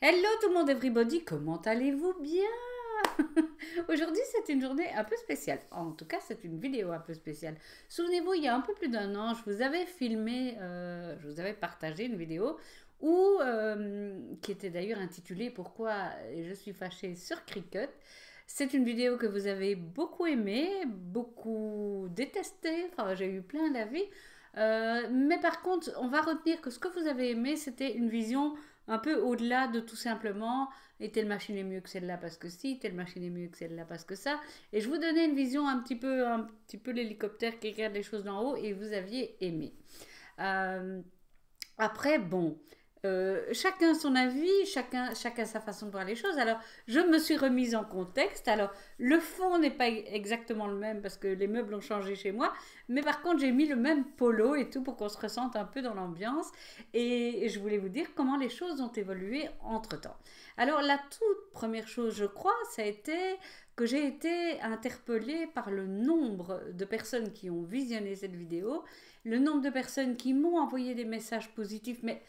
Hello tout le monde, everybody, comment allez-vous bien? Aujourd'hui c'est une journée un peu spéciale, en tout cas c'est une vidéo un peu spéciale. Souvenez-vous, il y a un peu plus d'un an, je vous avais filmé, je vous avais partagé une vidéo qui était d'ailleurs intitulée «Pourquoi je suis fâchée sur Cricut». C'est une vidéo que vous avez beaucoup aimée, beaucoup détestée, enfin j'ai eu plein d'avis. Mais par contre, on va retenir que ce que vous avez aimé, c'était une vision un peu au-delà de tout simplement et telle machine est mieux que celle-là parce que si, telle machine est mieux que celle-là parce que ça. Et je vous donnais une vision un petit peu l'hélicoptère qui regarde les choses d'en haut et vous aviez aimé. Euh, Après, bon, chacun son avis, chacun sa façon de voir les choses. Alors, je me suis remise en contexte. Alors, le fond n'est pas exactement le même parce que les meubles ont changé chez moi. Mais par contre, j'ai mis le même polo et tout pour qu'on se ressente un peu dans l'ambiance. Et je voulais vous dire comment les choses ont évolué entre-temps. Alors, la toute première chose, je crois, ça a été que j'ai été interpellée par le nombre de personnes qui ont visionné cette vidéo, le nombre de personnes qui m'ont envoyé des messages positifs, mais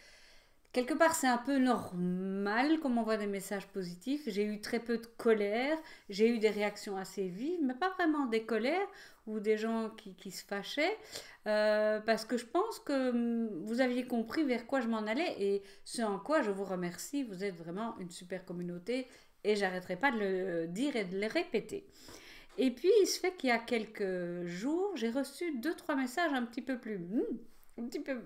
quelque part, c'est un peu normal qu'on m'envoie des messages positifs. J'ai eu très peu de colère, j'ai eu des réactions assez vives, mais pas vraiment des colères ou des gens qui se fâchaient, parce que je pense que vous aviez compris vers quoi je m'en allais et ce en quoi je vous remercie. Vous êtes vraiment une super communauté et j'arrêterai pas de le dire et de le répéter. Et puis, il se fait qu'il y a quelques jours, j'ai reçu deux, trois messages un petit peu plus, un petit peu,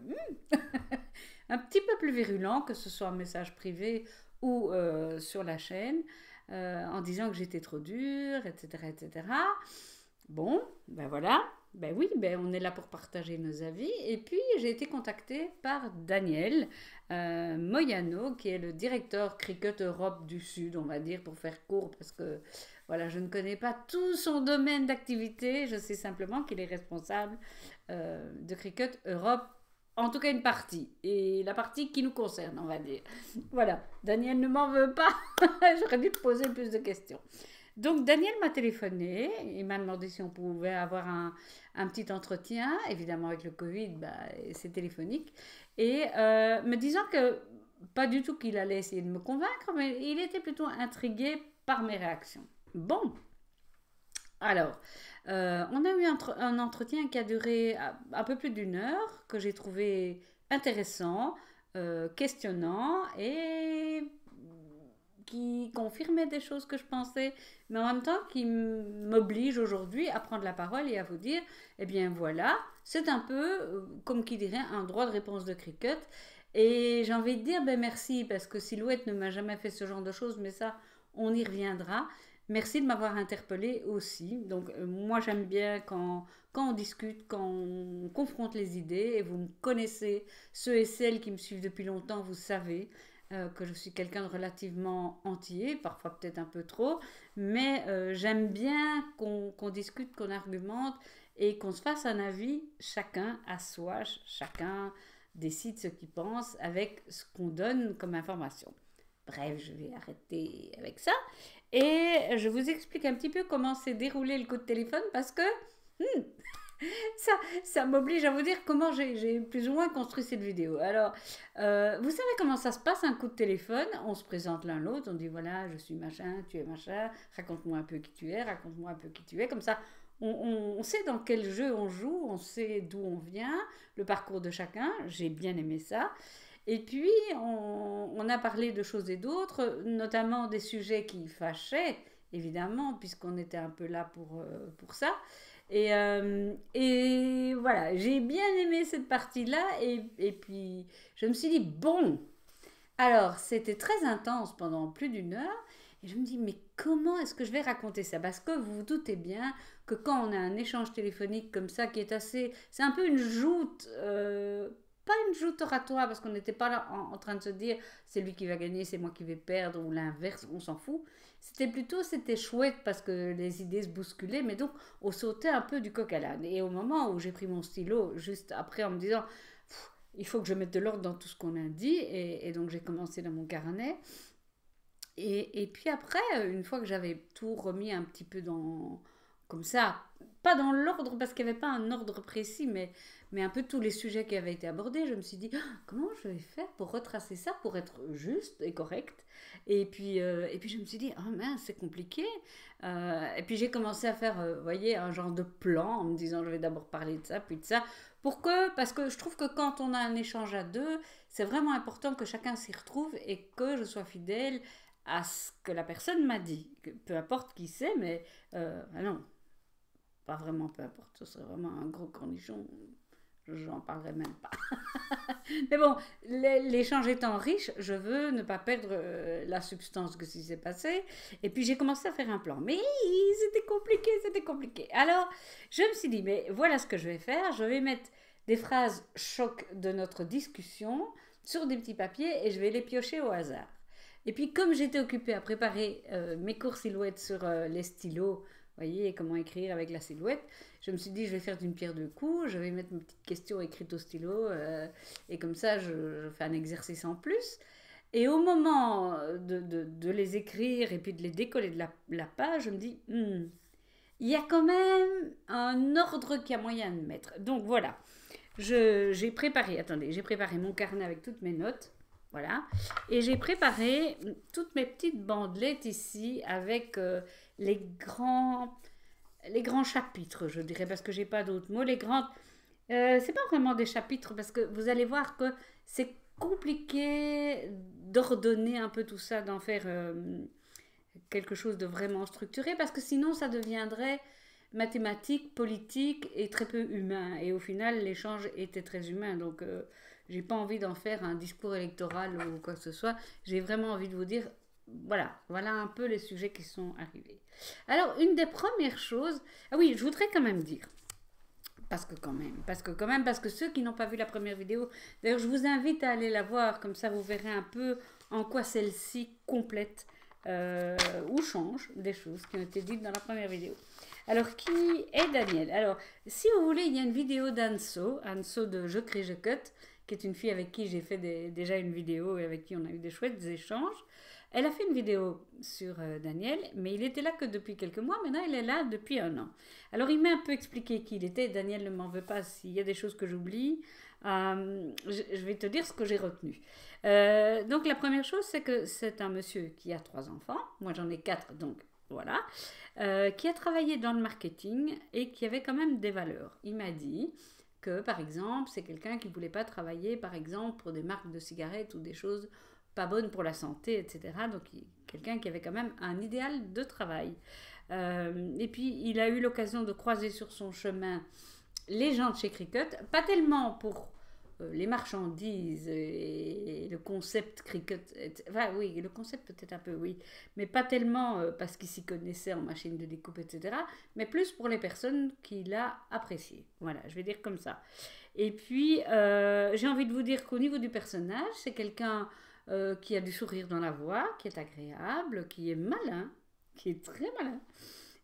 un petit peu plus virulents, que ce soit un message privé ou sur la chaîne, en disant que j'étais trop dure, etc., etc. Bon, ben voilà, ben oui, ben on est là pour partager nos avis. Et puis j'ai été contactée par Daniel Moyano, qui est le directeur Cricut Europe du Sud, on va dire, pour faire court, parce que voilà, je ne connais pas tout son domaine d'activité, je sais simplement qu'il est responsable de Cricut Europe, en tout cas une partie, et la partie qui nous concerne, on va dire. Voilà, Daniel ne m'en veut pas, j'aurais dû te poser plus de questions. Donc Daniel m'a téléphoné, il m'a demandé si on pouvait avoir un petit entretien, évidemment avec le Covid, bah, c'est téléphonique, et me disant que pas du tout qu'il allait essayer de me convaincre, mais il était plutôt intrigué par mes réactions. Bon, alors, on a eu un entretien qui a duré un peu plus d'une heure, que j'ai trouvé intéressant, questionnant et qui confirmait des choses que je pensais, mais en même temps qui m'oblige aujourd'hui à prendre la parole et à vous dire, eh bien voilà, c'est un peu, comme qui dirait, un droit de réponse de Cricut. Et j'ai envie de dire, ben merci, parce que Silhouette ne m'a jamais fait ce genre de choses, mais ça, on y reviendra. Merci de m'avoir interpellée aussi. Donc, moi, j'aime bien quand on discute, quand on confronte les idées. Et vous me connaissez, ceux et celles qui me suivent depuis longtemps, vous savez que je suis quelqu'un de relativement entier, parfois peut-être un peu trop. Mais j'aime bien qu'on discute, qu'on argumente et qu'on se fasse un avis, chacun à soi, chacun décide ce qu'il pense avec ce qu'on donne comme information. Bref, je vais arrêter avec ça. Et je vous explique un petit peu comment s'est déroulé le coup de téléphone parce que hmm, ça, ça m'oblige à vous dire comment j'ai plus ou moins construit cette vidéo. Alors, vous savez comment ça se passe un coup de téléphone? On se présente l'un l'autre, on dit voilà, je suis machin, tu es machin, raconte-moi un peu qui tu es, raconte-moi un peu qui tu es. Comme ça, on sait dans quel jeu on joue, on sait d'où on vient, le parcours de chacun. J'ai bien aimé ça. Et puis, on a parlé de choses et d'autres, notamment des sujets qui fâchaient, évidemment, puisqu'on était un peu là pour ça. Et voilà, j'ai bien aimé cette partie-là. Et puis, je me suis dit, bon, alors, c'était très intense pendant plus d'une heure. Et je me dis, mais comment est-ce que je vais raconter ça? Parce que vous vous doutez bien que quand on a un échange téléphonique comme ça, qui est assez... C'est un peu une joute, pas une joute oratoire, parce qu'on n'était pas là en train de se dire, c'est lui qui va gagner, c'est moi qui vais perdre, ou l'inverse, on s'en fout. C'était plutôt, c'était chouette parce que les idées se bousculaient, mais donc on sautait un peu du coq à l'âne. Et au moment où j'ai pris mon stylo, juste après, en me disant, il faut que je mette de l'ordre dans tout ce qu'on a dit. Et donc j'ai commencé dans mon carnet. Et puis après, une fois que j'avais tout remis un petit peu comme ça, pas dans l'ordre parce qu'il n'y avait pas un ordre précis, mais un peu tous les sujets qui avaient été abordés. Je me suis dit, ah, comment je vais faire pour retracer ça, pour être juste et correct. Et puis je me suis dit, oh mince, c'est compliqué. Et puis j'ai commencé à faire, vous voyez, un genre de plan en me disant, je vais d'abord parler de ça, puis de ça. Parce que je trouve que quand on a un échange à deux, c'est vraiment important que chacun s'y retrouve et que je sois fidèle à ce que la personne m'a dit. Peu importe qui c'est, mais ah non, pas vraiment peu importe, ce serait vraiment un gros cornichon, j'en parlerai même pas. Mais bon, l'échange étant riche, je veux ne pas perdre la substance de ce qui s'est passé. Et puis j'ai commencé à faire un plan. Mais c'était compliqué, c'était compliqué. Alors, je me suis dit, mais voilà ce que je vais faire. Je vais mettre des phrases choc de notre discussion sur des petits papiers et je vais les piocher au hasard. Et puis comme j'étais occupée à préparer mes cours silhouettes sur les stylos, vous voyez, comment écrire avec la silhouette, je me suis dit, je vais faire d'une pierre deux coups, je vais mettre mes petites questions écrites au stylo, et comme ça, je fais un exercice en plus. Et au moment de les écrire et puis de les décoller de la page, je me dis, il y a quand même un ordre qu'il y a moyen de mettre. Donc voilà, j'ai préparé mon carnet avec toutes mes notes. Voilà. Et j'ai préparé toutes mes petites bandelettes ici avec les grands chapitres, je dirais, parce que j'ai pas d'autres mots. C'est pas vraiment des chapitres parce que vous allez voir que c'est compliqué d'ordonner un peu tout ça, d'en faire quelque chose de vraiment structuré parce que sinon ça deviendrait mathématique, politique et très peu humain. Et au final, l'échange était très humain. Donc, j'ai pas envie d'en faire un discours électoral ou quoi que ce soit. J'ai vraiment envie de vous dire, voilà un peu les sujets qui sont arrivés. Alors, une des premières choses, ah oui, je voudrais quand même dire, parce que ceux qui n'ont pas vu la première vidéo, d'ailleurs, je vous invite à aller la voir, comme ça vous verrez un peu en quoi celle-ci complète ou change des choses qui ont été dites dans la première vidéo. Alors, qui est Daniel? Alors, si vous voulez, il y a une vidéo d'Anso de Je Crie, Je Cut, qui est une fille avec qui j'ai fait déjà une vidéo et avec qui on a eu des chouettes échanges. Elle a fait une vidéo sur Daniel, mais il était là que depuis quelques mois. Maintenant, il est là depuis 1 an. Alors, il m'a un peu expliqué qui il était. Daniel ne m'en veut pas s'il y a des choses que j'oublie. Je vais te dire ce que j'ai retenu. Donc, la première chose, c'est que c'est un monsieur qui a 3 enfants. Moi, j'en ai 4, donc voilà. Qui a travaillé dans le marketing et qui avait quand même des valeurs. Il m'a dit que, par exemple, c'est quelqu'un qui ne voulait pas travailler, par exemple, pour des marques de cigarettes ou des choses pas bonnes pour la santé, etc. Donc, quelqu'un qui avait quand même un idéal de travail. Et puis, il a eu l'occasion de croiser sur son chemin les gens de chez Cricut, pas tellement pour les marchandises et le concept Cricut, enfin oui, le concept peut-être un peu oui, mais pas tellement parce qu'il s'y connaissait en machine de découpe, etc., mais plus pour les personnes qu'il a appréciées. Voilà, je vais dire comme ça. Et puis, j'ai envie de vous dire qu'au niveau du personnage, c'est quelqu'un qui a du sourire dans la voix, qui est agréable, qui est malin, qui est très malin,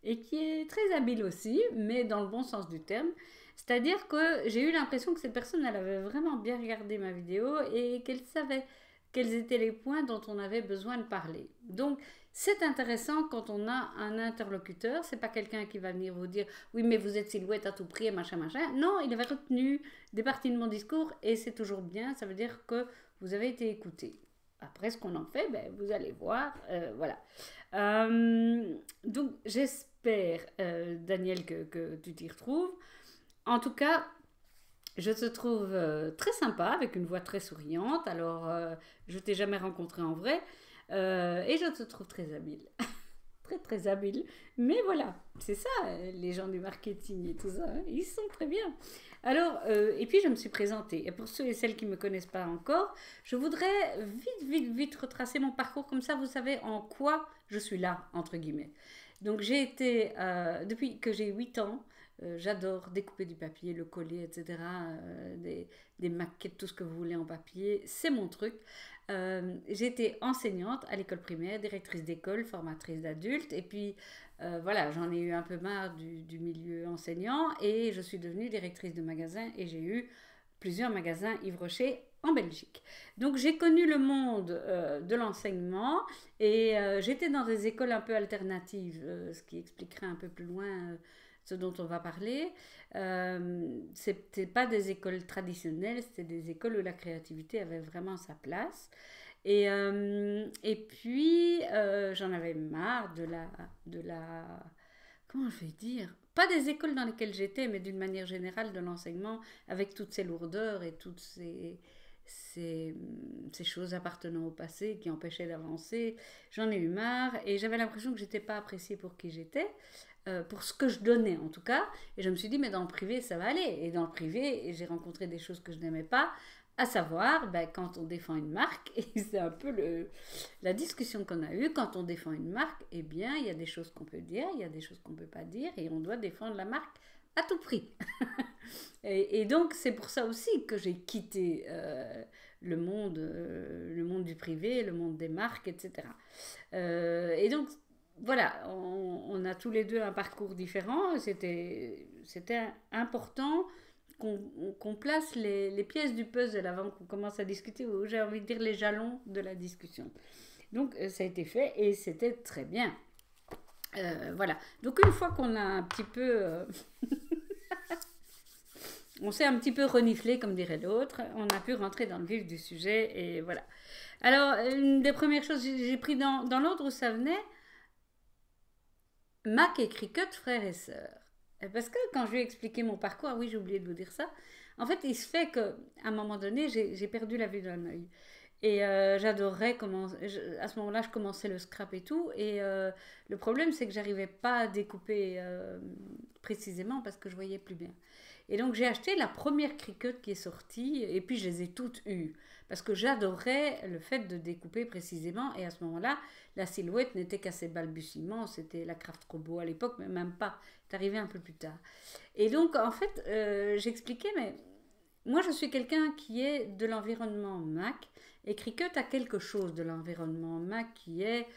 et qui est très habile aussi, mais dans le bon sens du terme. C'est-à-dire que j'ai eu l'impression que cette personne, elle avait vraiment bien regardé ma vidéo et qu'elle savait quels étaient les points dont on avait besoin de parler. Donc, c'est intéressant quand on a un interlocuteur. C'est pas quelqu'un qui va venir vous dire « Oui, mais vous êtes silhouette à tout prix, machin, machin. » Non, il avait retenu des parties de mon discours et c'est toujours bien. Ça veut dire que vous avez été écouté. Après, ce qu'on en fait, ben, vous allez voir. Voilà. Donc, j'espère, Daniel, que tu t'y retrouves. En tout cas, je te trouve très sympa, avec une voix très souriante. Alors, je t'ai jamais rencontré en vrai. Et je te trouve très habile. Très, très habile. Mais voilà, c'est ça, les gens du marketing et tout ça. Hein, ils sont très bien. Alors, et puis je me suis présentée. Et pour ceux et celles qui ne me connaissent pas encore, je voudrais vite retracer mon parcours. Comme ça, vous savez en quoi je suis là, entre guillemets. Donc, j'ai été, depuis que j'ai 8 ans, j'adore découper du papier, le coller, etc. Des maquettes, tout ce que vous voulez en papier, c'est mon truc. J'étais enseignante à l'école primaire, directrice d'école, formatrice d'adultes. Et puis, voilà, j'en ai eu un peu marre du milieu enseignant et je suis devenue directrice de magasin et j'ai eu plusieurs magasins Yves Rocher en Belgique. Donc j'ai connu le monde de l'enseignement et j'étais dans des écoles un peu alternatives, ce qui expliquerait un peu plus loin ce dont on va parler. C'était pas des écoles traditionnelles, c'était des écoles où la créativité avait vraiment sa place. Et puis, j'en avais marre de la, comment je vais dire, pas des écoles dans lesquelles j'étais, mais d'une manière générale de l'enseignement, avec toutes ces lourdeurs et toutes ces choses appartenant au passé qui empêchaient d'avancer. J'en ai eu marre et j'avais l'impression que j'étais pas appréciée pour qui j'étais, pour ce que je donnais en tout cas. Et je me suis dit, mais dans le privé, ça va aller. Et dans le privé, j'ai rencontré des choses que je n'aimais pas, à savoir, ben, quand on défend une marque, et c'est un peu la discussion qu'on a eue, quand on défend une marque, eh bien, il y a des choses qu'on peut dire, il y a des choses qu'on ne peut pas dire, et on doit défendre la marque à tout prix. Et donc, c'est pour ça aussi que j'ai quitté le monde du privé, le monde des marques, etc. Et donc, voilà, on a tous les deux un parcours différent. C'était important qu'on place les pièces du puzzle avant qu'on commence à discuter, ou j'ai envie de dire les jalons de la discussion. Donc, ça a été fait et c'était très bien. Voilà. Donc, une fois qu'on a un petit peu... on s'est un petit peu reniflé, comme dirait l'autre, on a pu rentrer dans le vif du sujet et voilà. Alors, une des premières choses, j'ai pris dans l'ordre où ça venait, Mac et Cricut, frères et sœurs. Parce que quand je lui ai expliqué mon parcours, ah oui, j'ai oublié de vous dire ça, en fait, il se fait qu'à un moment donné, j'ai perdu la vue d'un œil. Et j'adorais comment... à ce moment-là, je commençais le scrap et tout. Et le problème, c'est que j'arrivais pas à découper précisément parce que je voyais plus bien. Et donc, j'ai acheté la première Cricut qui est sortie. Et puis, je les ai toutes eues. Parce que j'adorais le fait de découper précisément. Et à ce moment-là, la silhouette n'était qu'à ses balbutiements. C'était la Craft Robo à l'époque, mais même pas. C'est arrivé un peu plus tard. Et donc, en fait, j'expliquais, mais moi, je suis quelqu'un qui est de l'environnement Mac. Et Cricut a quelque chose de l'environnement Mac qui est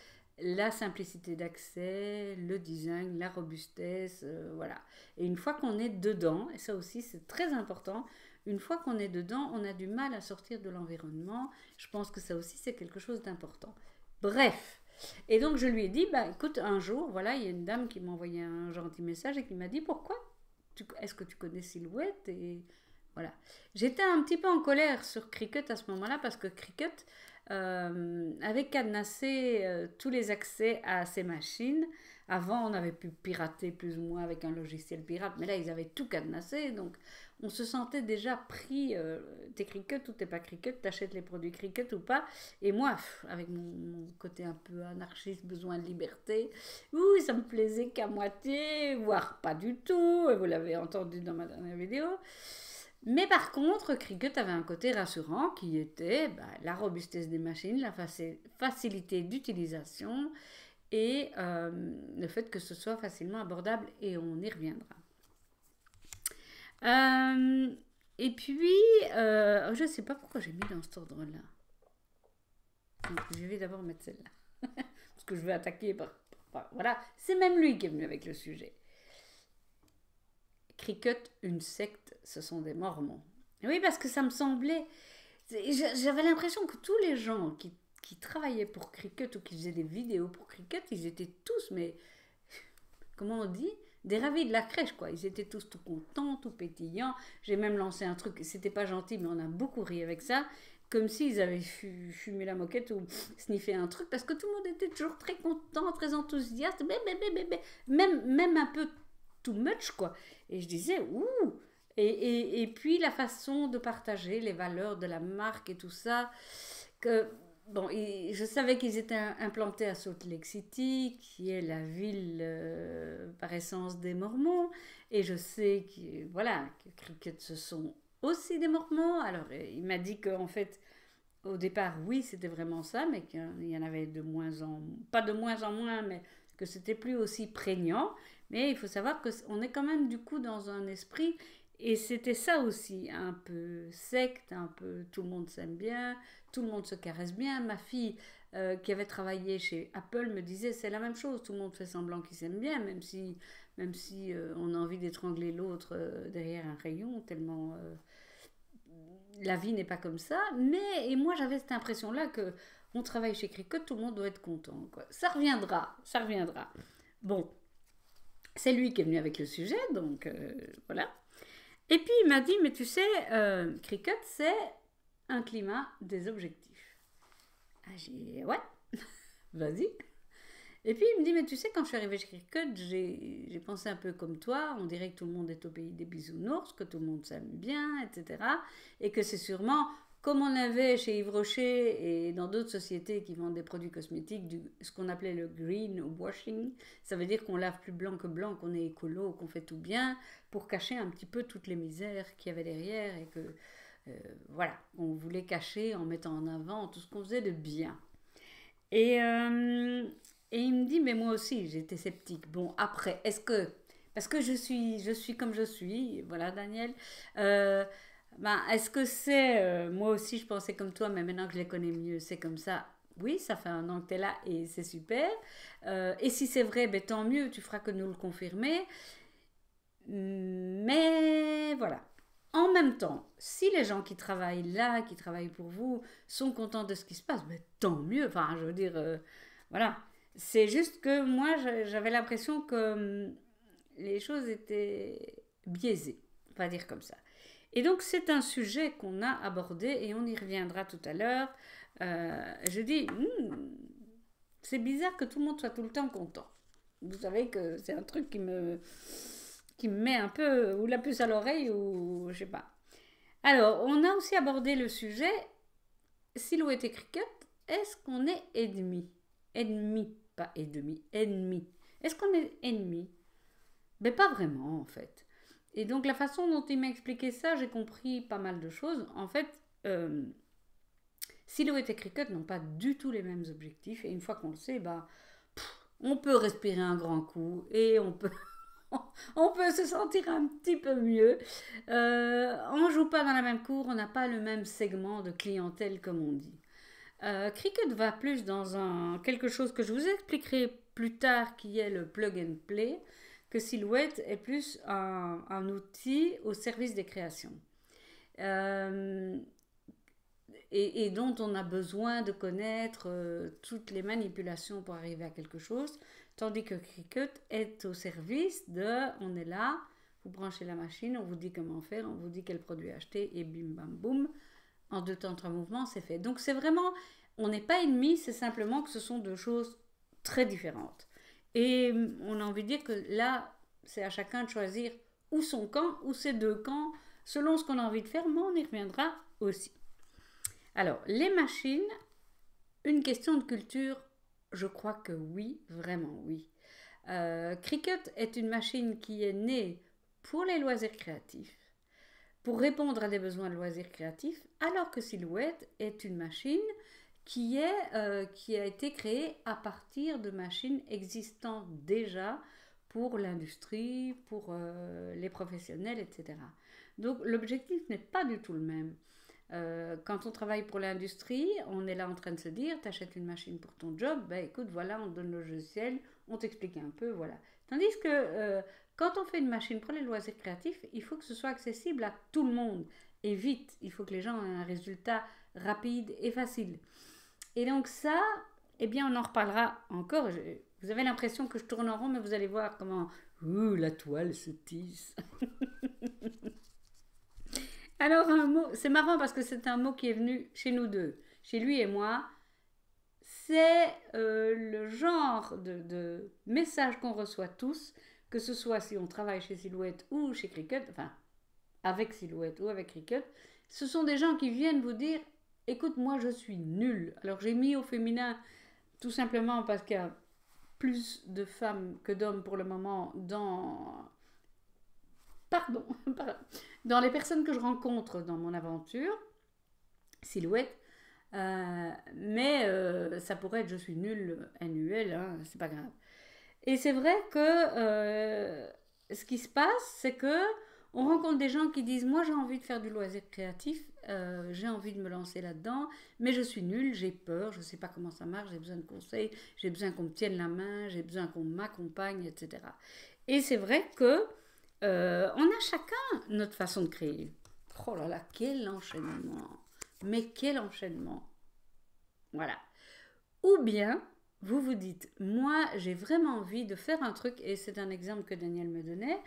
la simplicité d'accès, le design, la robustesse, voilà. Et une fois qu'on est dedans, et ça aussi c'est très important, une fois qu'on est dedans, on a du mal à sortir de l'environnement. Je pense que ça aussi c'est quelque chose d'important. Bref. Et donc je lui ai dit, bah écoute, un jour, voilà, il y a une dame qui m'a envoyé un gentil message et qui m'a dit, pourquoi est-ce que tu connais Silhouette? Et voilà. J'étais un petit peu en colère sur Cricut à ce moment-là parce que Cricut avait cadenassé tous les accès à ces machines. Avant, on avait pu pirater plus ou moins avec un logiciel pirate, mais là, ils avaient tout cadenassé. Donc, on se sentait déjà pris. T'es Cricut ou t'es pas Cricut, t'achètes les produits Cricut ou pas. Et moi, avec mon côté un peu anarchiste, besoin de liberté, oui, ça me plaisait qu'à moitié, voire pas du tout. Vous l'avez entendu dans ma dernière vidéo. Mais par contre, Cricut avait un côté rassurant qui était la robustesse des machines, la facilité d'utilisation et le fait que ce soit facilement abordable et on y reviendra. Et puis, je ne sais pas pourquoi j'ai mis dans cet ordre-là. Je vais d'abord mettre celle-là. Parce que je vais attaquer voilà, c'est même lui qui est venu avec le sujet. Cricut, une secte, ce sont des mormons. Oui, parce que ça me semblait... J'avais l'impression que tous les gens qui travaillaient pour Cricut ou qui faisaient des vidéos pour Cricut, ils étaient tous, mais... Comment on dit? Des ravis de la crèche, quoi. Ils étaient tous tout contents, tout pétillants. J'ai même lancé un truc, c'était pas gentil, mais on a beaucoup ri avec ça. Comme s'ils avaient fumé la moquette ou sniffé un truc, parce que tout le monde était toujours très content, très enthousiaste, même un peu too much, quoi. Et je disais, ouh! Et puis la façon de partager les valeurs de la marque et tout ça, que, bon, je savais qu'ils étaient implantés à Salt Lake City, qui est la ville par essence des Mormons, et je sais voilà, que Cricut, ce sont aussi des Mormons. Alors, il m'a dit qu'en fait, au départ, oui, c'était vraiment ça, mais qu'il y en avait pas de moins en moins, mais que c'était plus aussi prégnant. Mais il faut savoir qu'on est quand même du coup dans un esprit, et c'était ça aussi, un peu secte, un peu tout le monde s'aime bien, tout le monde se caresse bien. Ma fille qui avait travaillé chez Apple me disait c'est la même chose, tout le monde fait semblant qu'ils s'aiment bien, même si on a envie d'étrangler l'autre derrière un rayon, tellement la vie n'est pas comme ça. Et moi j'avais cette impression-là que on travaille chez Cricut, tout le monde doit être content, quoi. Ça reviendra. Bon. C'est lui qui est venu avec le sujet, donc voilà. Et puis il m'a dit, mais tu sais, Cricut, c'est un climat des objectifs. Ah, j'ai dit, ouais, vas-y. Et puis il me dit, mais tu sais, quand je suis arrivée chez Cricut, j'ai pensé un peu comme toi, on dirait que tout le monde est au pays des bisounours, que tout le monde s'aime bien, etc. Et que c'est sûrement, comme on avait chez Yves Rocher et dans d'autres sociétés qui vendent des produits cosmétiques, ce qu'on appelait le green washing, ça veut dire qu'on lave plus blanc que blanc, qu'on est écolo, qu'on fait tout bien, pour cacher un petit peu toutes les misères qu'il y avait derrière et que, voilà, on voulait cacher en mettant en avant tout ce qu'on faisait de bien. Et, euh, et il me dit, mais moi aussi, j'étais sceptique. Bon, après, est-ce que, parce que je suis comme je suis, voilà, Daniel, euh, ben, est-ce que c'est, moi aussi, je pensais comme toi, mais maintenant que je les connais mieux, c'est comme ça. Oui, ça fait un an que tu es là et c'est super. Et si c'est vrai, ben, tant mieux, tu feras que nous le confirmer. Mais voilà. En même temps, si les gens qui travaillent là, qui travaillent pour vous, sont contents de ce qui se passe, ben, tant mieux. Enfin, je veux dire, voilà. C'est juste que moi, j'avais l'impression que les choses étaient biaisées, on va dire comme ça. Et donc, c'est un sujet qu'on a abordé et on y reviendra tout à l'heure. Je dis, c'est bizarre que tout le monde soit tout le temps content. Vous savez que c'est un truc qui me met un peu ou la puce à l'oreille ou je sais pas. Alors, on a aussi abordé le sujet Silhouette et Cricut. Est-ce qu'on est ennemis? Ennemis, pas ennemis, ennemis. Est-ce qu'on est ennemis? Ben pas vraiment en fait. Et donc la façon dont il m'a expliqué ça, j'ai compris pas mal de choses. En fait, Silhouette et Cricut n'ont pas du tout les mêmes objectifs. Et une fois qu'on le sait, bah, on peut respirer un grand coup et on peut se sentir un petit peu mieux. On ne joue pas dans la même cour, on n'a pas le même segment de clientèle comme on dit. Cricut va plus dans quelque chose que je vous expliquerai plus tard qui est le plug and play, que Silhouette est plus un outil au service des créations. Euh, et dont on a besoin de connaître toutes les manipulations pour arriver à quelque chose, tandis que Cricut est au service de, on est là, vous branchez la machine, on vous dit comment faire, on vous dit quel produit acheter, et bim bam boum, en 2 temps 3 mouvements, c'est fait. Donc c'est vraiment, on n'est pas ennemis, c'est simplement que ce sont deux choses très différentes. Et on a envie de dire que là, c'est à chacun de choisir ou son camp, ou ses deux camps, selon ce qu'on a envie de faire, mais on y reviendra aussi. Alors, les machines, une question de culture, je crois que oui, vraiment oui. Cricut est une machine qui est née pour les loisirs créatifs, pour répondre à des besoins de loisirs créatifs, alors que Silhouette est une machine qui a été créée à partir de machines existant déjà pour l'industrie, pour les professionnels, etc. Donc l'objectif n'est pas du tout le même. Quand on travaille pour l'industrie, on est là en train de se dire, t'achètes une machine pour ton job, ben écoute, voilà, on te donne le logiciel, on t'explique un peu, voilà. Tandis que quand on fait une machine pour les loisirs créatifs, il faut que ce soit accessible à tout le monde et vite. Il faut que les gens aient un résultat rapide et facile. Et donc ça, eh bien, on en reparlera encore. Vous avez l'impression que je tourne en rond, mais vous allez voir comment la toile se tisse. Alors, un mot, c'est marrant parce que c'est un mot qui est venu chez nous deux, chez lui et moi. C'est le genre de message qu'on reçoit tous, que ce soit si on travaille chez Silhouette ou chez Cricut, enfin, avec Silhouette ou avec Cricut. Ce sont des gens qui viennent vous dire, écoute, moi je suis nul. Alors, j'ai mis au féminin tout simplement parce qu'il y a plus de femmes que d'hommes pour le moment pardon, dans les personnes que je rencontre dans mon aventure, Silhouette, mais ça pourrait être je suis nulle, NUL, hein, c'est pas grave. Et c'est vrai que ce qui se passe, c'est que on rencontre des gens qui disent moi j'ai envie de faire du loisir créatif, j'ai envie de me lancer là-dedans, mais je suis nulle, j'ai peur, je ne sais pas comment ça marche, j'ai besoin de conseils, j'ai besoin qu'on me tienne la main, j'ai besoin qu'on m'accompagne, etc. Et c'est vrai que on a chacun notre façon de créer. Oh là là, quel enchaînement! Mais quel enchaînement! Voilà. Ou bien, vous vous dites, moi j'ai vraiment envie de faire un truc, et c'est un exemple que Daniel me donnait,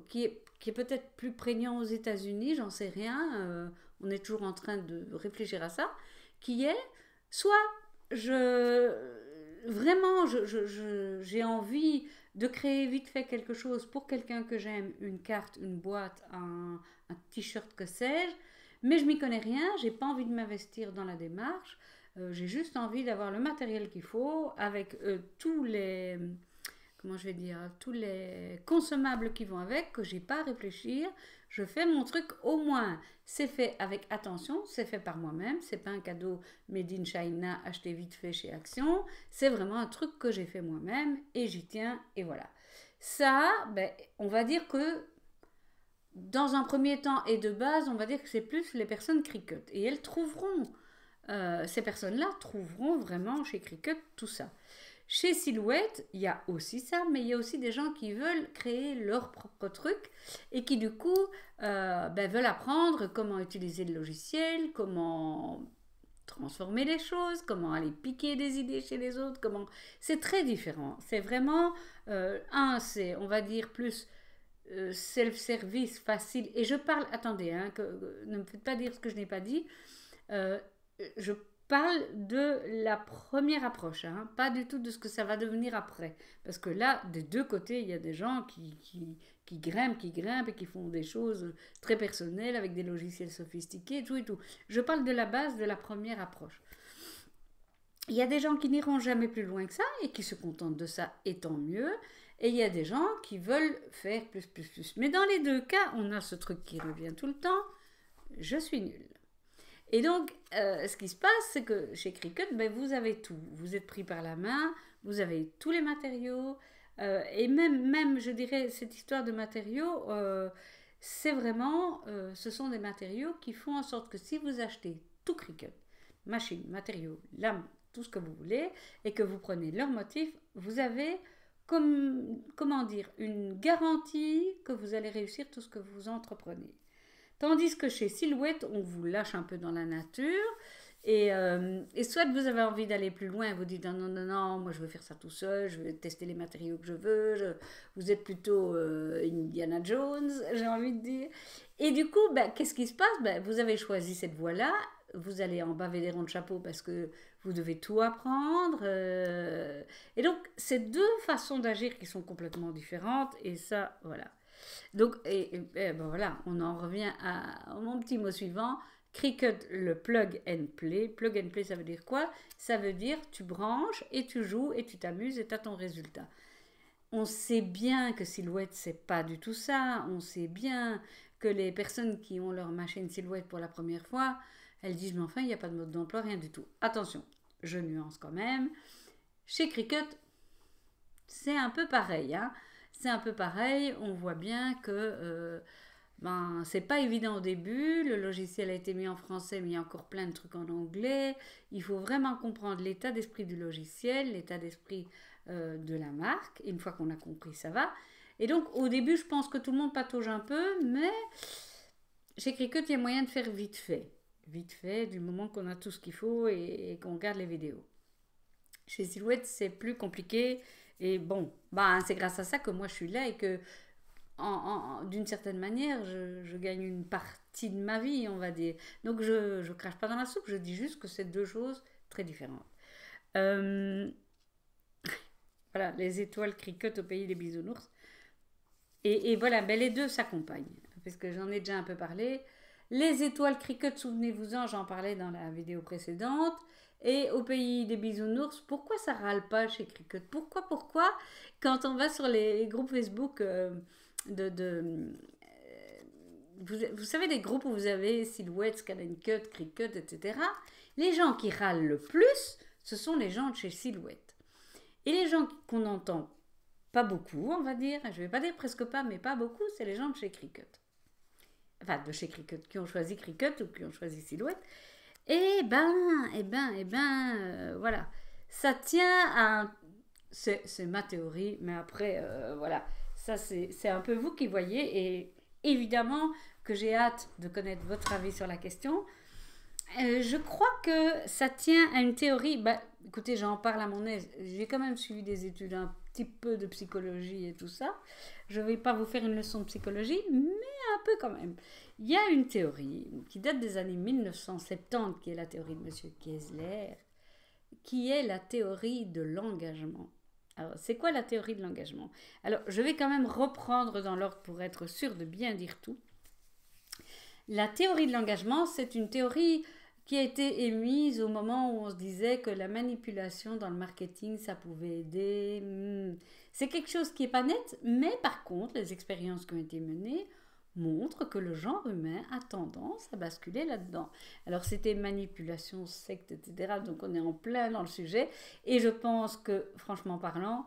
qui est peut-être plus prégnant aux États-Unis, j'en sais rien, on est toujours en train de réfléchir à ça, qui est soit je vraiment j'ai envie de créer vite fait quelque chose pour quelqu'un que j'aime, une carte, une boîte, un t-shirt, que sais-je, mais je m'y connais rien, j'ai pas envie de m'investir dans la démarche, j'ai juste envie d'avoir le matériel qu'il faut avec tous les, comment je vais dire, tous les consommables qui vont avec, que j'ai pas à réfléchir. Je fais mon truc, au moins c'est fait avec attention, c'est fait par moi-même, c'est pas un cadeau made in China acheté vite fait chez Action, c'est vraiment un truc que j'ai fait moi-même et j'y tiens et voilà. Ça, ben, on va dire que dans un premier temps et de base, on va dire que c'est plus les personnes Cricut et elles trouveront, ces personnes-là trouveront vraiment chez Cricut tout ça. Chez Silhouette, il y a aussi ça, mais il y a aussi des gens qui veulent créer leur propre truc et qui du coup veulent apprendre comment utiliser le logiciel, comment transformer les choses, comment aller piquer des idées chez les autres, comment... C'est très différent. C'est vraiment, c'est, on va dire, plus self-service, facile. Et je parle, attendez, hein, ne me faites pas dire ce que je n'ai pas dit. Euh, je parle de la première approche, hein, pas du tout de ce que ça va devenir après. Parce que là, des deux côtés, il y a des gens qui grimpent et qui font des choses très personnelles avec des logiciels sophistiqués, tout et tout. Je parle de la base de la première approche. Il y a des gens qui n'iront jamais plus loin que ça et qui se contentent de ça, et tant mieux. Et il y a des gens qui veulent faire plus, plus, plus. Mais dans les deux cas, on a ce truc qui revient tout le temps, je suis nulle. Et donc, ce qui se passe, c'est que chez Cricut, ben, vous avez tout. Vous êtes pris par la main, vous avez tous les matériaux, et même, je dirais, cette histoire de matériaux, c'est vraiment, ce sont des matériaux qui font en sorte que si vous achetez tout Cricut, machine, matériaux, lame, tout ce que vous voulez, et que vous prenez leur motif, vous avez, comment dire, une garantie que vous allez réussir tout ce que vous entreprenez. Tandis que chez Silhouette, on vous lâche un peu dans la nature. Et soit vous avez envie d'aller plus loin, vous dites non, non, non, moi je veux faire ça tout seul, je veux tester les matériaux que je veux, vous êtes plutôt Indiana Jones, j'ai envie de dire. Et du coup, ben, qu'est-ce qui se passe? Ben, vous avez choisi cette voie-là, vous allez en baver des ronds de chapeau parce que vous devez tout apprendre. Et donc, c'est deux façons d'agir qui sont complètement différentes, et ça, voilà. Donc, ben voilà, on en revient à mon petit mot suivant. Cricut, le plug and play. Plug and play, ça veut dire quoi? Ça veut dire tu branches et tu joues et tu t'amuses et tu as ton résultat. On sait bien que Silhouette, c'est pas du tout ça. On sait bien que les personnes qui ont leur machine Silhouette pour la première fois, elles disent mais enfin, il n'y a pas de mode d'emploi, rien du tout. Attention, je nuance quand même. Chez Cricut, c'est un peu pareil, hein. C'est un peu pareil, on voit bien que c'est pas évident au début, le logiciel a été mis en français mais il y a encore plein de trucs en anglais, il faut vraiment comprendre l'état d'esprit du logiciel, l'état d'esprit de la marque, et une fois qu'on a compris ça va. Et donc au début je pense que tout le monde patauge un peu, mais j'ai cru qu'il y a moyen de faire vite fait du moment qu'on a tout ce qu'il faut et qu'on regarde les vidéos. Chez Silhouette c'est plus compliqué. Et bon, c'est grâce à ça que moi je suis là et que, d'une certaine manière, je gagne une partie de ma vie, on va dire. Donc je ne crache pas dans la soupe, je dis juste que c'est deux choses très différentes. Euh, voilà, les étoiles cricotent au pays des bisounours. Et voilà, les deux s'accompagnent, parce que j'en ai déjà un peu parlé. Les étoiles cricotent, souvenez-vous-en, j'en parlais dans la vidéo précédente. Et au pays des bisounours, pourquoi ça râle pas chez Cricut? Pourquoi quand on va sur les groupes Facebook vous savez, des groupes où vous avez Silhouette, Scan and Cut, Cricut, etc. Les gens qui râlent le plus, ce sont les gens de chez Silhouette. Et les gens qu'on entend pas beaucoup, on va dire, je vais pas dire presque pas, mais pas beaucoup, c'est les gens de chez Cricut. Enfin, de chez Cricut, qui ont choisi Cricut ou qui ont choisi Silhouette. Voilà. Ça tient à... C'est ma théorie, mais après, voilà. Ça, c'est un peu vous qui voyez. Et évidemment que j'ai hâte de connaître votre avis sur la question. Je crois que ça tient à une théorie. Bah, écoutez, j'en parle à mon aise. J'ai quand même suivi des études un petit peu de psychologie et tout ça. Je ne vais pas vous faire une leçon de psychologie, mais un peu quand même. Il y a une théorie qui date des années 1970, qui est la théorie de Monsieur Kessler, qui est la théorie de l'engagement. Alors, c'est quoi la théorie de l'engagement? Alors, je vais quand même reprendre dans l'ordre pour être sûr de bien dire tout. La théorie de l'engagement, c'est une théorie qui a été émise au moment où on se disait que la manipulation dans le marketing, ça pouvait aider. C'est quelque chose qui n'est pas net, mais par contre, les expériences qui ont été menées montrent que le genre humain a tendance à basculer là-dedans. Alors c'était manipulation, secte, etc. Donc on est en plein dans le sujet. Et je pense que, franchement parlant,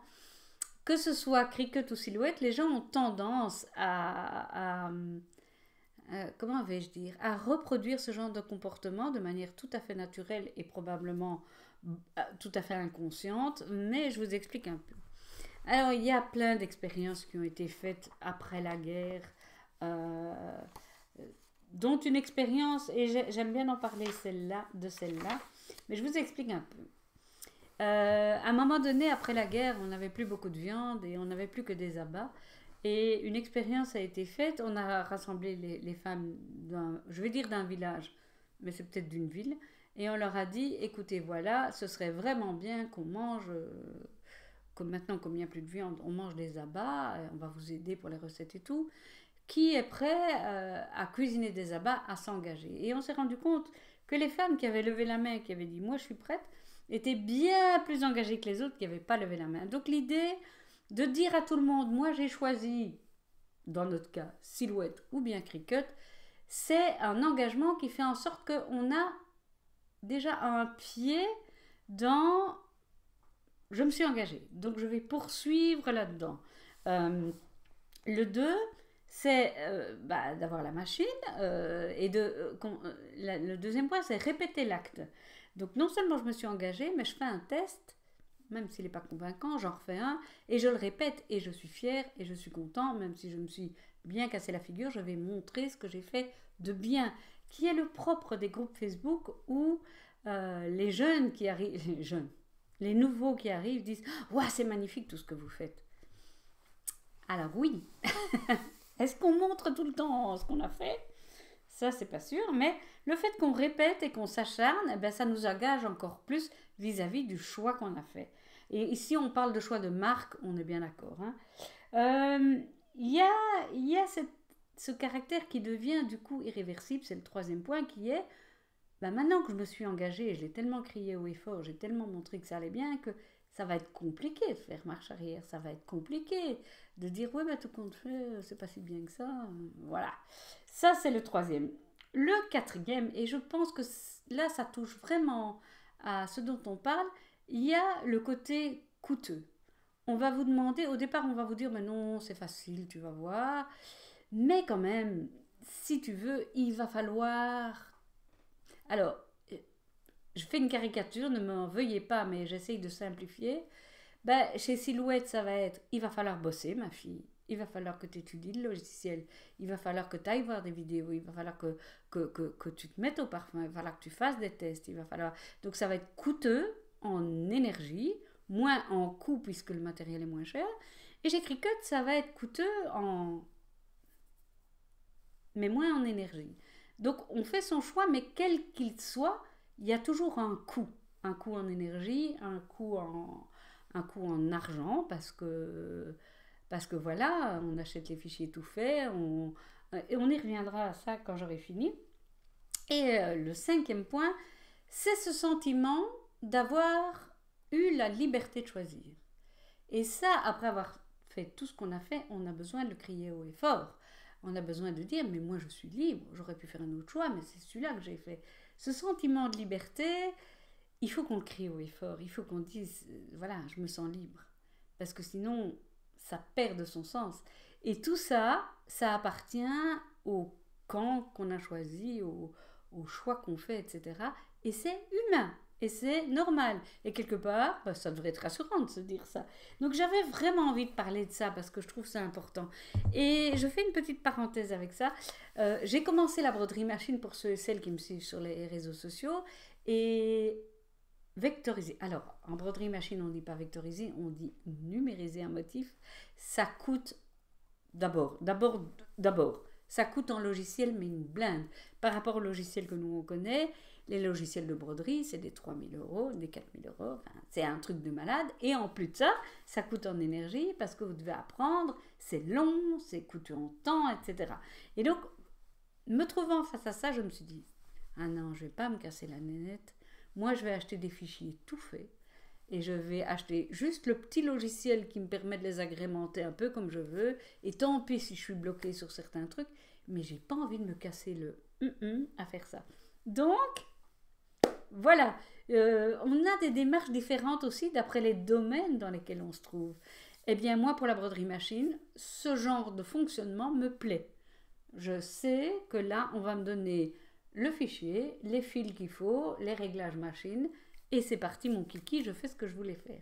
que ce soit Cricut ou Silhouette, les gens ont tendance à comment vais-je dire, à reproduire ce genre de comportement de manière tout à fait naturelle et probablement tout à fait inconsciente, mais je vous explique un peu. Alors, il y a plein d'expériences qui ont été faites après la guerre, euh, dont une expérience, et j'aime bien en parler de celle-là, mais je vous explique un peu. À un moment donné, après la guerre, on n'avait plus beaucoup de viande et on n'avait plus que des abats. Et une expérience a été faite. On a rassemblé les femmes je vais dire d'un village, mais c'est peut-être d'une ville. Et on leur a dit, écoutez, voilà, ce serait vraiment bien qu'on mange, comme maintenant, comme il n'y a plus de viande, on mange des abats, on va vous aider pour les recettes et tout. Qui est prêt à cuisiner des abats, à s'engager? Et on s'est rendu compte que les femmes qui avaient levé la main, qui avaient dit, moi je suis prête, étaient bien plus engagées que les autres qui n'avaient pas levé la main. Donc l'idée de dire à tout le monde, moi j'ai choisi, dans notre cas, Silhouette ou bien Cricut, c'est un engagement qui fait en sorte qu'on a déjà un pied dans je me suis engagée, donc je vais poursuivre là-dedans. Le 2, c'est d'avoir la machine le deuxième point, c'est répéter l'acte. Donc non seulement je me suis engagée, mais je fais un test même s'il n'est pas convaincant, j'en refais un et je le répète et je suis fière et je suis content, même si je me suis bien cassé la figure, je vais montrer ce que j'ai fait de bien, qui est le propre des groupes Facebook où les jeunes qui arrivent, les nouveaux qui arrivent disent « Ouah, c'est magnifique tout ce que vous faites ». Alors oui, est-ce qu'on montre tout le temps ce qu'on a fait? Ça, c'est pas sûr, mais le fait qu'on répète et qu'on s'acharne, eh ben, ça nous engage encore plus vis-à-vis du choix qu'on a fait. Et ici, on parle de choix de marque, on est bien d'accord. Y a ce caractère qui devient du coup irréversible, c'est le troisième point, qui est, maintenant que je me suis engagée, je l'ai tellement crié haut et fort, j'ai tellement montré que ça allait bien, que ça va être compliqué de faire marche arrière, ça va être compliqué de dire, ouais, tout compte fait, c'est pas si bien que ça. Voilà. Ça, c'est le troisième. Le quatrième, et je pense que là, ça touche vraiment à ce dont on parle, il y a le côté coûteux. On va vous demander, au départ, on va vous dire, mais non, c'est facile, tu vas voir. Mais quand même, si tu veux, il va falloir... Alors, je fais une caricature, ne m'en veuillez pas, mais j'essaye de simplifier. Chez Silhouette, ça va être, il va falloir bosser, ma fille. Il va falloir que tu étudies le logiciel. Il va falloir que tu ailles voir des vidéos. Il va falloir que tu te mettes au parfum. Il va falloir que tu fasses des tests. Il va falloir... Donc ça va être coûteux en énergie, moins en coût puisque le matériel est moins cher. Et chez Cricut, ça va être coûteux mais moins en énergie. Donc on fait son choix, mais quel qu'il soit, il y a toujours un coût. Un coût en énergie, un coût en argent, parce que voilà, on achète les fichiers tout faits, et on y reviendra à ça quand j'aurai fini. Et le cinquième point, c'est ce sentiment d'avoir eu la liberté de choisir. Et ça, après avoir fait tout ce qu'on a fait, on a besoin de le crier haut et fort. On a besoin de dire, mais moi je suis libre, j'aurais pu faire un autre choix, mais c'est celui-là que j'ai fait. Ce sentiment de liberté, il faut qu'on le crie haut et fort, il faut qu'on dise, voilà, je me sens libre. Parce que sinon, ça perd de son sens. Et tout ça, ça appartient au camp qu'on a choisi, au choix qu'on fait, etc. Et c'est humain. Et c'est normal. Et quelque part, bah, ça devrait être rassurant de se dire ça. Donc j'avais vraiment envie de parler de ça parce que je trouve ça important. Et je fais une petite parenthèse avec ça. J'ai commencé la broderie machine pour ceux et celles qui me suivent sur les réseaux sociaux. Et vectoriser. Alors, en broderie machine, on ne dit pas vectoriser, on dit numériser un motif. Ça coûte d'abord, ça coûte en logiciel, mais une blinde. Par rapport au logiciel que nous on connaît, les logiciels de broderie, c'est des 3 000 €, des 4 000 €, enfin, c'est un truc de malade. Et en plus de ça, ça coûte en énergie parce que vous devez apprendre, c'est long, c'est coûteux en temps, etc. Et donc, me trouvant face à ça, je me suis dit, ah non, je ne vais pas me casser la nénette. Moi, je vais acheter des fichiers tout faits et je vais acheter juste le petit logiciel qui me permet de les agrémenter un peu comme je veux. Et tant pis si je suis bloquée sur certains trucs, mais j'ai pas envie de me casser le à faire ça. Donc, voilà. On a des démarches différentes aussi d'après les domaines dans lesquels on se trouve. Eh bien, moi, pour la broderie machine, ce genre de fonctionnement me plaît. Je sais que là, on va me donner le fichier, les fils qu'il faut, les réglages machine, et c'est parti mon kiki, je fais ce que je voulais faire.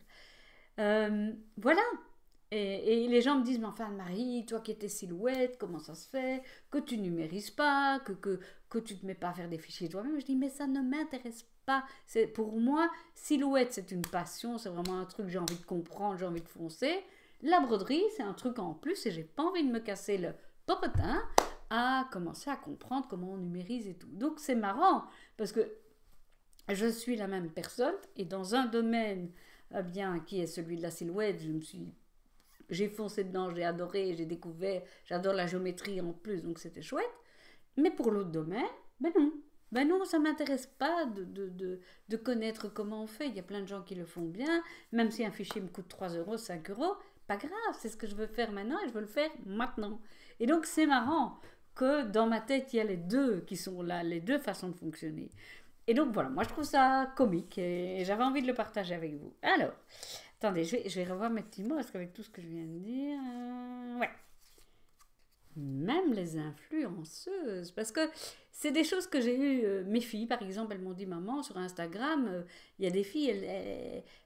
Voilà. Et les gens me disent, mais enfin Marie, toi qui étais silhouette, comment ça se fait que tu numérises pas, que tu te mets pas à faire des fichiers toi-même? Je dis, mais ça ne m'intéresse pas. Pour moi, silhouette, c'est une passion, c'est vraiment un truc que j'ai envie de comprendre, j'ai envie de foncer. La broderie, c'est un truc en plus et j'ai pas envie de me casser le popotin à commencer à comprendre comment on numérise et tout. Donc c'est marrant parce que je suis la même personne et dans un domaine bien qui est celui de la silhouette, j'ai foncé dedans, j'ai adoré, j'ai découvert, j'adore la géométrie en plus, donc c'était chouette. Mais pour l'autre domaine, ben non. Ben non, ça ne m'intéresse pas de connaître comment on fait. Il y a plein de gens qui le font bien, même si un fichier me coûte 3 €, 5 €, pas grave, c'est ce que je veux faire maintenant et je veux le faire maintenant. Et donc c'est marrant que dans ma tête, il y a les deux qui sont là, les deux façons de fonctionner. Et donc voilà, moi je trouve ça comique et j'avais envie de le partager avec vous. Alors, attendez, je vais revoir mes petits mots parce qu'avec tout ce que je viens de dire, ouais. Même les influenceuses, parce que c'est des choses que j'ai eues, mes filles par exemple, elles m'ont dit, maman, sur Instagram, il y a des filles,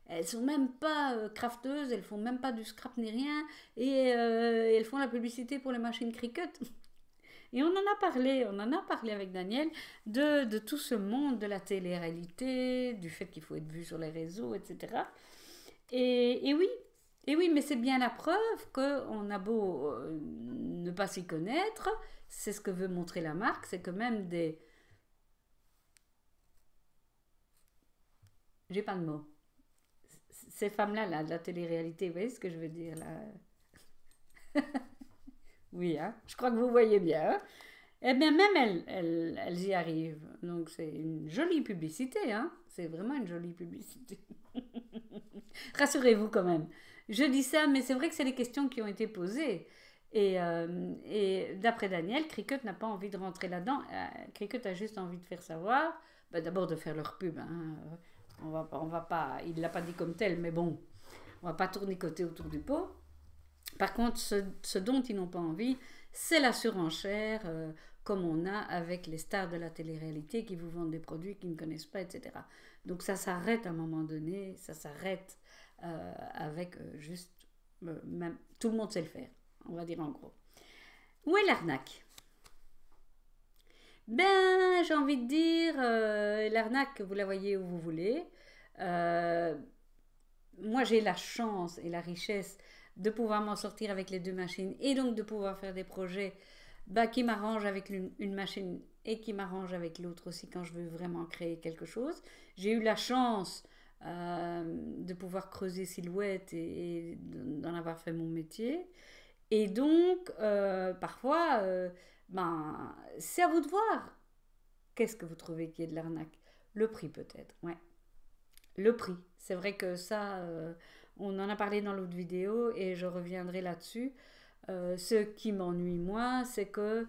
elles sont même pas crafteuses, elles font même pas du scrap ni rien, et elles font la publicité pour les machines Cricut. Et on en a parlé avec Daniel de tout ce monde de la télé-réalité, du fait qu'il faut être vu sur les réseaux, etc. Et oui, mais c'est bien la preuve qu'on a beau ne pas s'y connaître, c'est ce que veut montrer la marque, c'est que même des... J'ai pas de mots. Ces femmes-là, là, de la télé-réalité, vous voyez ce que je veux dire là? Oui, hein, je crois que vous voyez bien. Hein. Eh bien, même elles y arrivent. Donc, c'est une jolie publicité. Hein. C'est vraiment une jolie publicité. Rassurez-vous quand même. Je dis ça, mais c'est vrai que c'est les questions qui ont été posées. Et d'après Daniel, Cricut n'a pas envie de rentrer là-dedans. Cricut a juste envie de faire savoir, bah, d'abord de faire leur pub. Hein. On va pas, il ne l'a pas dit comme tel, mais bon, on va pas tournicoter autour du pot. Par contre, ce dont ils n'ont pas envie, c'est la surenchère, comme on a avec les stars de la télé-réalité qui vous vendent des produits qu'ils ne connaissent pas, etc. Donc ça s'arrête à un moment donné, ça s'arrête avec juste... même, tout le monde sait le faire, on va dire en gros. Où est l'arnaque? Ben, j'ai envie de dire, l'arnaque, vous la voyez où vous voulez. Moi, j'ai la chance et la richesse de pouvoir m'en sortir avec les deux machines et donc de pouvoir faire des projets qui m'arrangent avec une machine et qui m'arrangent avec l'autre aussi quand je veux vraiment créer quelque chose. J'ai eu la chance de pouvoir creuser silhouette et d'en avoir fait mon métier. Et donc, parfois, c'est à vous de voir. Qu'est-ce que vous trouvez qui est de l'arnaque? Le prix peut-être, ouais. Le prix. C'est vrai que ça, on en a parlé dans l'autre vidéo et je reviendrai là-dessus. Ce qui m'ennuie moi, c'est que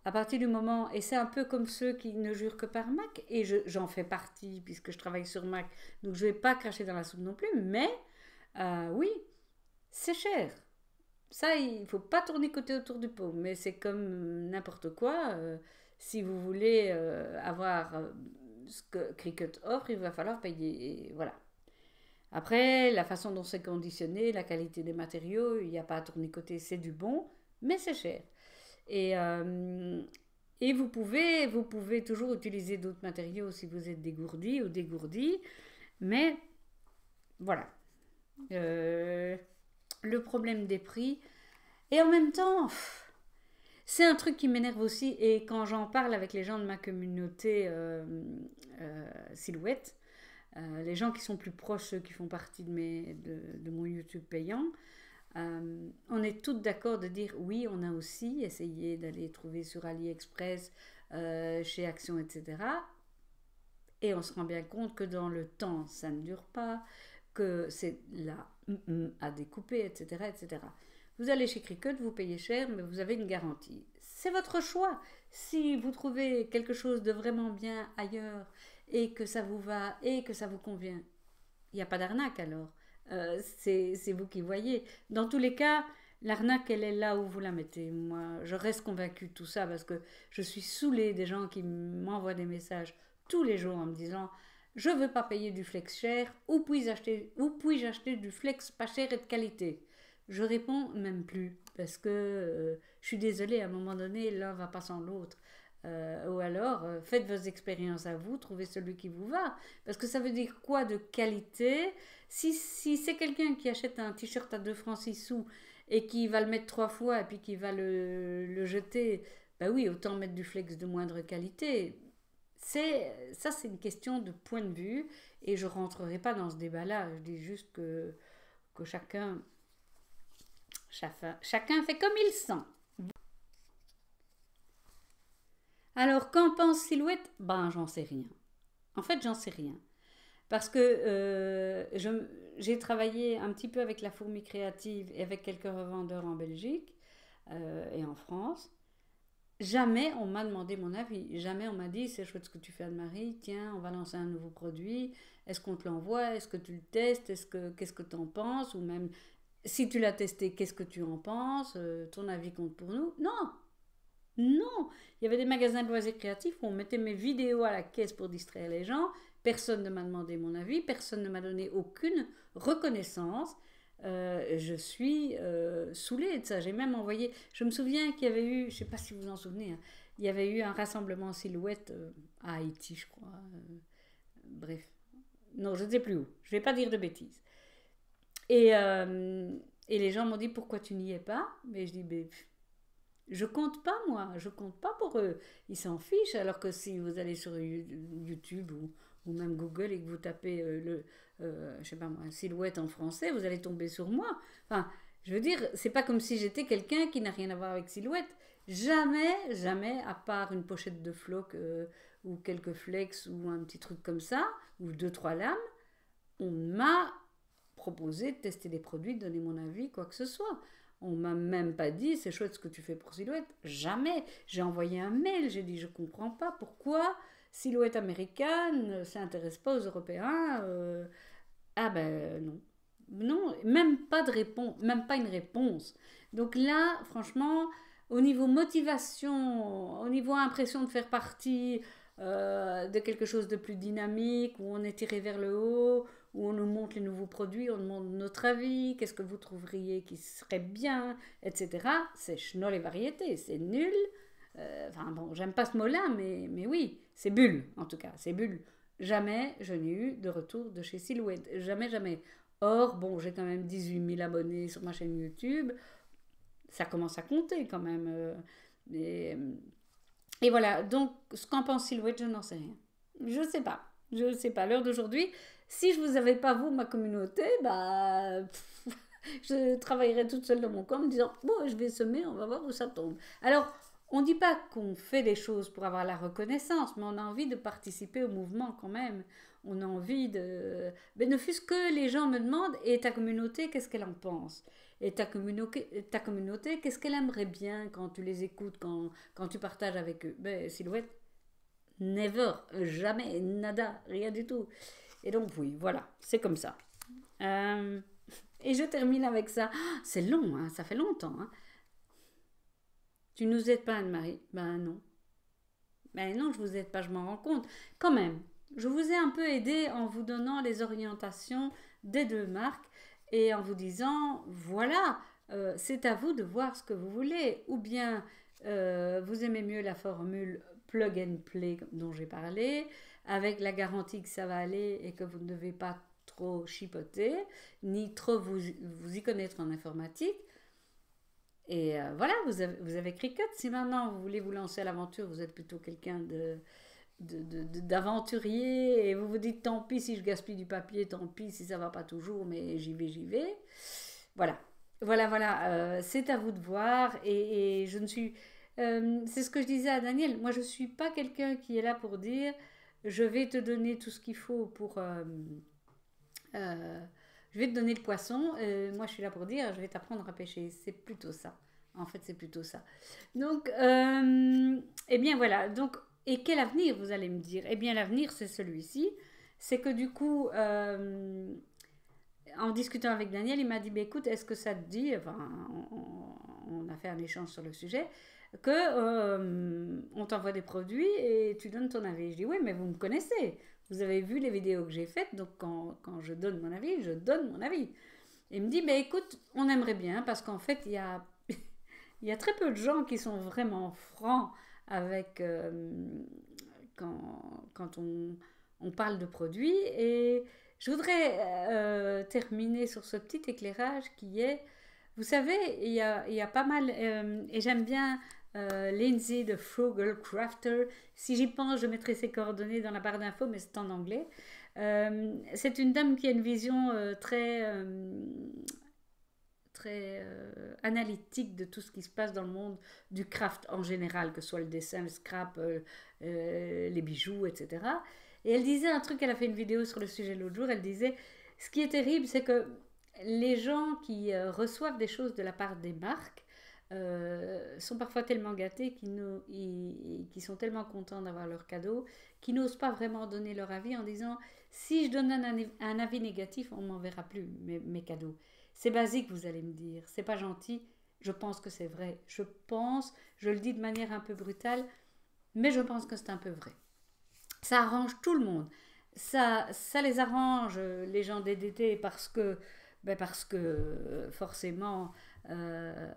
à partir du moment, et c'est un peu comme ceux qui ne jurent que par Mac, et j'en fais partie puisque je travaille sur Mac, donc je ne vais pas cracher dans la soupe non plus, mais oui, c'est cher. Ça, il ne faut pas tourner côté autour du pot, mais c'est comme n'importe quoi. Si vous voulez avoir ce que Cricut offre, il va falloir payer. Et voilà. Après, la façon dont c'est conditionné, la qualité des matériaux, il n'y a pas à tournicoter, c'est du bon, mais c'est cher. Et, euh, et vous pouvez toujours utiliser d'autres matériaux si vous êtes dégourdi ou dégourdi, mais voilà. Euh, le problème des prix. Et en même temps, c'est un truc qui m'énerve aussi. Et quand j'en parle avec les gens de ma communauté Silhouette, les gens qui sont plus proches, ceux qui font partie de mon YouTube payant, on est toutes d'accord de dire oui, on a aussi essayé d'aller trouver sur AliExpress, chez Action, etc. Et on se rend bien compte que dans le temps, ça ne dure pas, que c'est là à découper, etc., etc. Vous allez chez Cricut, vous payez cher, mais vous avez une garantie. C'est votre choix. Si vous trouvez quelque chose de vraiment bien ailleurs et que ça vous va et que ça vous convient, il n'y a pas d'arnaque alors. C'est vous qui voyez. Dans tous les cas, l'arnaque, elle est là où vous la mettez. Moi, je reste convaincue de tout ça parce que je suis saoulée des gens qui m'envoient des messages tous les jours en me disant je ne veux pas payer du flex cher, où puis-je acheter du flex pas cher et de qualité. Je réponds même plus parce que je suis désolée, à un moment donné, l'un va pas sans l'autre. Ou alors, faites vos expériences à vous, trouvez celui qui vous va. Parce que ça veut dire quoi de qualité? Si c'est quelqu'un qui achète un t-shirt à 2 francs 6 sous et qui va le mettre 3 fois et puis qui va le jeter, bah oui, autant mettre du flex de moindre qualité. Ça, c'est une question de point de vue et je rentrerai pas dans ce débat-là. Je dis juste que chacun fait comme il sent. Alors, qu'en pense Silhouette? Ben, j'en sais rien. En fait, j'en sais rien. Parce que j'ai travaillé un petit peu avec la Fourmi Créative et avec quelques revendeurs en Belgique et en France. Jamais on m'a demandé mon avis. Jamais on m'a dit c'est chouette ce que tu fais Anne-Marie, tiens, on va lancer un nouveau produit. Est-ce qu'on te l'envoie? Est-ce que tu le testes? Qu'est-ce que tu en penses? Ou même si tu l'as testé, qu'est-ce que tu en penses? Ton avis compte pour nous? Non, non, il y avait des magasins de loisirs créatifs où on mettait mes vidéos à la caisse pour distraire les gens. Personne ne m'a demandé mon avis, personne ne m'a donné aucune reconnaissance. Je suis saoulée de ça. J'ai même envoyé. Je me souviens qu'il y avait eu, je ne sais pas si vous vous en souvenez, hein, il y avait eu un rassemblement Silhouette à Haïti, je crois. Bref, non, je ne sais plus où. Je ne vais pas dire de bêtises. Et, euh, et les gens m'ont dit pourquoi tu n'y es pas? Mais je dis ben, je compte pas, moi, je compte pas pour eux. Ils s'en fichent, alors que si vous allez sur YouTube ou même Google et que vous tapez je sais pas moi, Silhouette en français, vous allez tomber sur moi. Enfin, je veux dire, c'est pas comme si j'étais quelqu'un qui n'a rien à voir avec Silhouette. Jamais, jamais, à part une pochette de floc ou quelques flex ou un petit truc comme ça, ou deux, trois lames, on m'a proposé de tester des produits, de donner mon avis, quoi que ce soit. On m'a même pas dit c'est chouette ce que tu fais pour Silhouette. Jamais. J'ai envoyé un mail, j'ai dit je comprends pas pourquoi Silhouette américaine ne s'intéresse pas aux Européens. Ah ben non. Non, même pas de réponse, même pas une réponse. Donc là, franchement, au niveau motivation, au niveau impression de faire partie de quelque chose de plus dynamique, où on est tiré vers le haut, où on nous montre les nouveaux produits, on demande notre avis, qu'est-ce que vous trouveriez qui serait bien, etc. C'est schnoll et variété, c'est nul. Enfin bon, j'aime pas ce mot-là, mais oui, c'est bulle, en tout cas, c'est bulle. Jamais je n'ai eu de retour de chez Silhouette, jamais, jamais. Or, bon, j'ai quand même 18 000 abonnés sur ma chaîne YouTube, ça commence à compter quand même. Et, et voilà, donc ce qu'en pense Silhouette, je n'en sais rien. Je ne sais pas. Je ne sais pas. À l'heure d'aujourd'hui, si je ne vous avais pas, vous, ma communauté, bah, je travaillerais toute seule dans mon coin en me disant, bon, je vais semer, on va voir où ça tombe. Alors, on ne dit pas qu'on fait des choses pour avoir la reconnaissance, mais on a envie de participer au mouvement quand même. On a envie de... Mais ne fût-ce que les gens me demandent, et ta communauté, qu'est-ce qu'elle en pense? Et ta communauté, qu'est-ce qu'elle aimerait bien quand tu les écoutes, quand tu partages avec eux? Ben, Silhouette, never, jamais, nada, rien du tout. Et donc oui, voilà, c'est comme ça. Et je termine avec ça. Ah, c'est long, hein, ça fait longtemps. Hein. Tu nous aides pas, Anne-Marie? Ben non. Ben non, je vous aide pas, je m'en rends compte. Quand même, je vous ai un peu aidé en vous donnant les orientations des deux marques et en vous disant, voilà, c'est à vous de voir ce que vous voulez. Ou bien vous aimez mieux la formule plug and play dont j'ai parlé, avec la garantie que ça va aller et que vous ne devez pas trop chipoter, ni trop vous y connaître en informatique. Et voilà, vous avez Cricut. Si maintenant vous voulez vous lancer à l'aventure, vous êtes plutôt quelqu'un d'aventurier et vous vous dites tant pis si je gaspille du papier, tant pis si ça va pas toujours, mais j'y vais. Voilà, voilà, c'est à vous de voir et je ne suis... c'est ce que je disais à Daniel, moi je ne suis pas quelqu'un qui est là pour dire je vais te donner tout ce qu'il faut pour... euh, je vais te donner le poisson, moi je suis là pour dire je vais t'apprendre à pêcher, c'est plutôt ça. En fait, c'est plutôt ça. Donc, eh bien voilà. Donc, et quel avenir, vous allez me dire? Eh bien, l'avenir, c'est celui-ci. C'est que du coup, en discutant avec Daniel, il m'a dit, bah, écoute, est-ce que ça te dit, enfin, on a fait un échange sur le sujet, que on t'envoie des produits et tu donnes ton avis. Je dis, oui, mais vous me connaissez. Vous avez vu les vidéos que j'ai faites, donc quand je donne mon avis, je donne mon avis. Et il me dit, bah, écoute, on aimerait bien, parce qu'en fait, il y a très peu de gens qui sont vraiment francs avec quand on parle de produits. Et je voudrais terminer sur ce petit éclairage qui est, vous savez, il y a pas mal, et j'aime bien Lindsay de Frugal Crafter. Si j'y pense, je mettrai ses coordonnées dans la barre d'infos, mais c'est en anglais. C'est une dame qui a une vision très analytique de tout ce qui se passe dans le monde du craft en général, que ce soit le dessin, le scrap, les bijoux, etc. Et elle disait un truc, elle a fait une vidéo sur le sujet l'autre jour, elle disait, ce qui est terrible, c'est que les gens qui reçoivent des choses de la part des marques sont parfois tellement gâtés qu'ils sont tellement contents d'avoir leur cadeau qu'ils n'osent pas vraiment donner leur avis en disant si je donne un avis négatif, on ne m'enverra plus mes cadeaux. C'est basique, vous allez me dire, c'est pas gentil. Je pense que c'est vrai. Je le dis de manière un peu brutale, mais je pense que c'est un peu vrai. Ça arrange tout le monde. Ça les arrange, les gens DDT, parce que forcément, euh,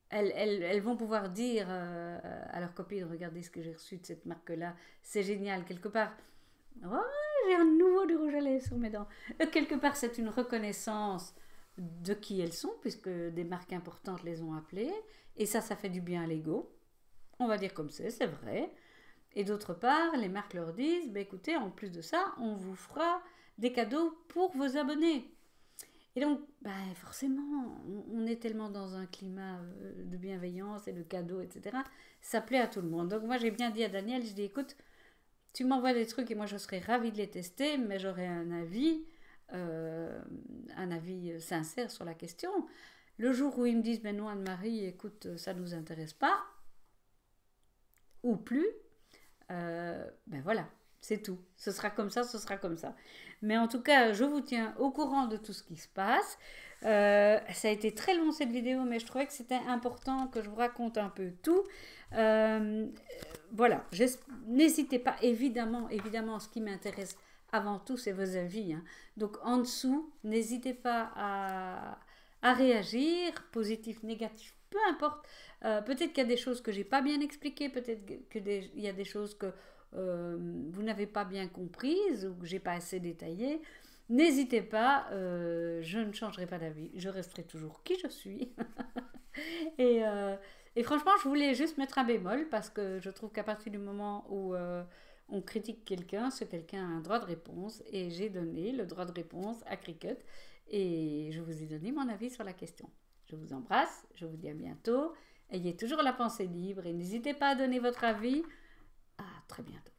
elles vont pouvoir dire à leurs copines, regardez ce que j'ai reçu de cette marque-là, c'est génial. Quelque part, oh, j'ai un nouveau du rouge à lèvres sur mes dents. Quelque part, c'est une reconnaissance de qui elles sont, puisque des marques importantes les ont appelées, et ça fait du bien à l'ego. On va dire comme c'est vrai. Et d'autre part, les marques leur disent, bah, écoutez, en plus de ça, on vous fera des cadeaux pour vos abonnés. Et donc, bah, forcément, on est tellement dans un climat de bienveillance et de cadeaux, etc. Ça plaît à tout le monde. Donc moi, j'ai bien dit à Daniel, je dis, écoute, tu m'envoies des trucs et moi, je serais ravie de les tester, mais j'aurais un avis sincère sur la question. Le jour où ils me disent, ben non, Anne-Marie, écoute, ça ne nous intéresse pas, ou plus, ben voilà, c'est tout. Ce sera comme ça, ce sera comme ça. Mais en tout cas, je vous tiens au courant de tout ce qui se passe. Ça a été très long cette vidéo, mais je trouvais que c'était important que je vous raconte un peu tout. Voilà, n'hésitez pas, évidemment, ce qui m'intéresse avant tout, c'est vos avis. Hein. Donc en dessous, n'hésitez pas à réagir, positif, négatif, peu importe. Peut-être qu'il y a des choses que j'ai pas bien expliquées, peut-être qu'il y a des choses que vous n'avez pas bien comprises ou que j'ai pas assez détaillées. N'hésitez pas, je ne changerai pas d'avis, je resterai toujours qui je suis. et franchement, je voulais juste mettre un bémol parce que je trouve qu'à partir du moment où on critique quelqu'un, ce quelqu'un a un droit de réponse et j'ai donné le droit de réponse à Cricut et je vous ai donné mon avis sur la question. Je vous embrasse, je vous dis à bientôt. Ayez toujours la pensée libre et n'hésitez pas à donner votre avis. À très bientôt.